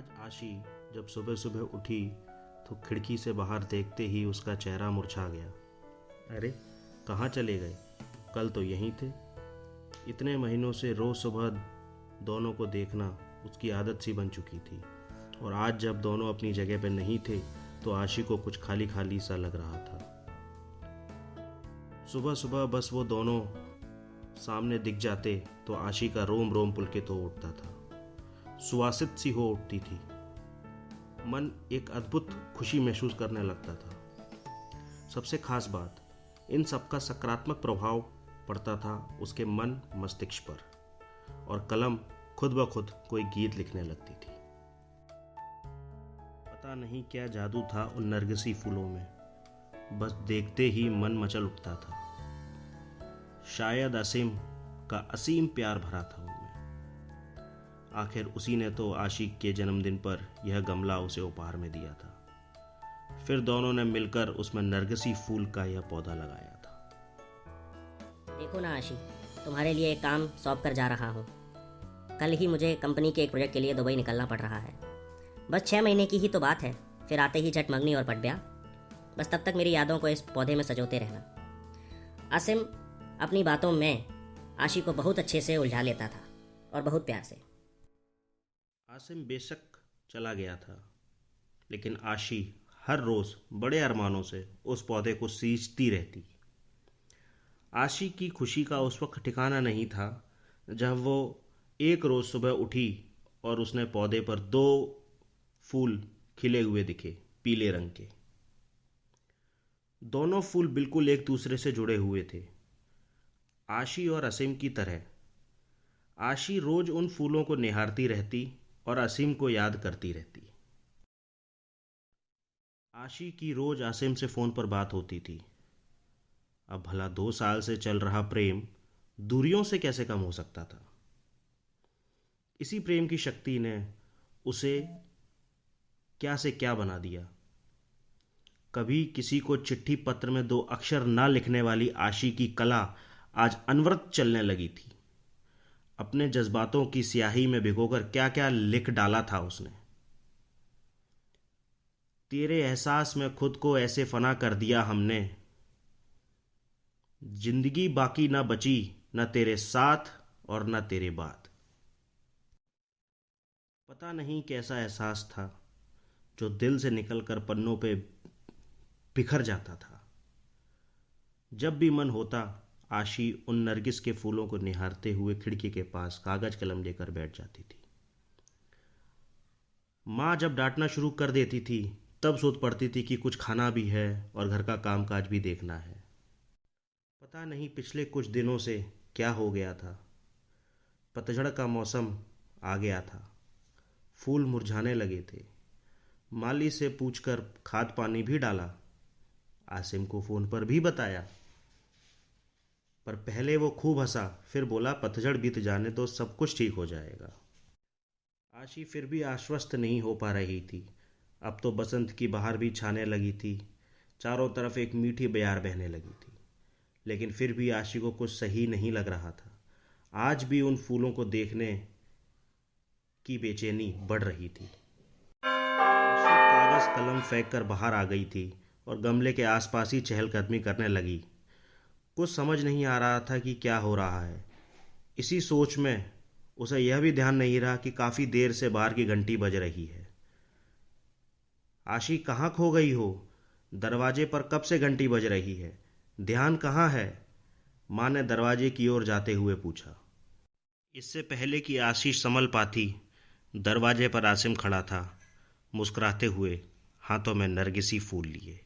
आज आशी जब सुबह सुबह उठी तो खिड़की से बाहर देखते ही उसका चेहरा मुरझा गया। अरे कहाँ चले गए? कल तो यहीं थे। इतने महीनों से रोज़ सुबह दोनों को देखना उसकी आदत सी बन चुकी थी, और आज जब दोनों अपनी जगह पर नहीं थे तो आशी को कुछ खाली खाली सा लग रहा था। सुबह सुबह बस वो दोनों सामने दिख जाते तो आशी का रोम रोम पुलकित हो उठता था, सुवासित सी हो उठती थी। मन एक अद्भुत खुशी महसूस करने लगता था। सबसे खास बात, इन सबका सकारात्मक प्रभाव पड़ता था उसके मन मस्तिष्क पर, और कलम खुद ब खुद कोई गीत लिखने लगती थी। पता नहीं क्या जादू था उन नरगिसी फूलों में, बस देखते ही मन मचल उठता था। शायद असीम का असीम प्यार भरा था उनमें। आखिर उसी ने तो आशिक के जन्मदिन पर यह गमला उसे उपहार में दिया था। फिर दोनों ने मिलकर उसमें नरगिसी फूल का यह पौधा लगाया था। देखो ना आशी, तुम्हारे लिए एक काम सौंप कर जा रहा हूँ। कल ही मुझे कंपनी के एक प्रोजेक्ट के लिए दुबई निकलना पड़ रहा है। बस 6 महीने की ही तो बात है, फिर आते ही झट मंगनी और पट ब्याह। बस तब तक मेरी यादों को इस पौधे में सजोते रहना। आसिम अपनी बातों में आशी को बहुत अच्छे से उलझा लेता था, और बहुत प्यार से। आसिम बेशक चला गया था, लेकिन आशी हर रोज़ बड़े अरमानों से उस पौधे को सींचती रहती। आशी की खुशी का उस वक्त ठिकाना नहीं था जब वो एक रोज़ सुबह उठी और उसने पौधे पर 2 फूल खिले हुए दिखे, पीले रंग के। दोनों फूल बिल्कुल एक दूसरे से जुड़े हुए थे, आशी और असीम की तरह। आशी रोज उन फूलों को निहारती रहती और असीम को याद करती रहती। आशी की रोज असीम से फ़ोन पर बात होती थी। अब भला 2 साल से चल रहा प्रेम दूरियों से कैसे कम हो सकता था? इसी प्रेम की शक्ति ने उसे क्या से क्या बना दिया। कभी किसी को चिट्ठी पत्र में 2 अक्षर ना लिखने वाली आशी की कला आज अनवरत चलने लगी थी। अपने जज्बातों की स्याही में भिगोकर क्या क्या लिख डाला था उसने। तेरे एहसास में खुद को ऐसे फना कर दिया हमने, जिंदगी बाकी ना बची, न तेरे साथ और न तेरे बाद। पता नहीं कैसा एहसास था जो दिल से निकलकर पन्नों पे बिखर जाता था। जब भी मन होता, आशी उन नरगिस के फूलों को निहारते हुए खिड़की के पास कागज कलम लेकर बैठ जाती थी। माँ जब डांटना शुरू कर देती थी तब सोच पड़ती थी कि कुछ खाना भी है और घर का कामकाज भी देखना है। पता नहीं पिछले कुछ दिनों से क्या हो गया था। पतझड़ का मौसम आ गया था, फूल मुरझाने लगे थे। माली से पूछकर खाद पानी भी डाला, आसिम को फ़ोन पर भी बताया, पर पहले वो खूब हंसा, फिर बोला पतझड़ बीत जाने तो सब कुछ ठीक हो जाएगा। आशी फिर भी आश्वस्त नहीं हो पा रही थी। अब तो बसंत की बहार भी छाने लगी थी, चारों तरफ एक मीठी बयार बहने लगी थी, लेकिन फिर भी आशी को कुछ सही नहीं लग रहा था। आज भी उन फूलों को देखने की बेचैनी बढ़ रही थी। आशी कागज कलम फेंक कर बाहर आ गई थी और गमले के आसपास ही चहलकदमी करने लगी। कुछ समझ नहीं आ रहा था कि क्या हो रहा है। इसी सोच में उसे यह भी ध्यान नहीं रहा कि काफ़ी देर से बाहर की घंटी बज रही है। आशी कहाँ खो गई हो? दरवाजे पर कब से घंटी बज रही है? ध्यान कहाँ है? माँ ने दरवाजे की ओर जाते हुए पूछा। इससे पहले कि आशी संभल पाती, दरवाजे पर आसिम खड़ा था, मुस्कुराते हुए, हाथों में नरगिसी फूल लिए।